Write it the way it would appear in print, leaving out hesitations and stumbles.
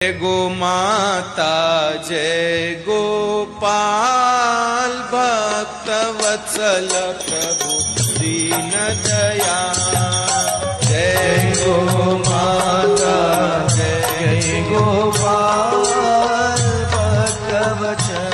जय गो माता जय गोपाल भक्त वत्सल प्रभु दीन दयाल। जय गो माता जय गोपाल भक्त वत्सल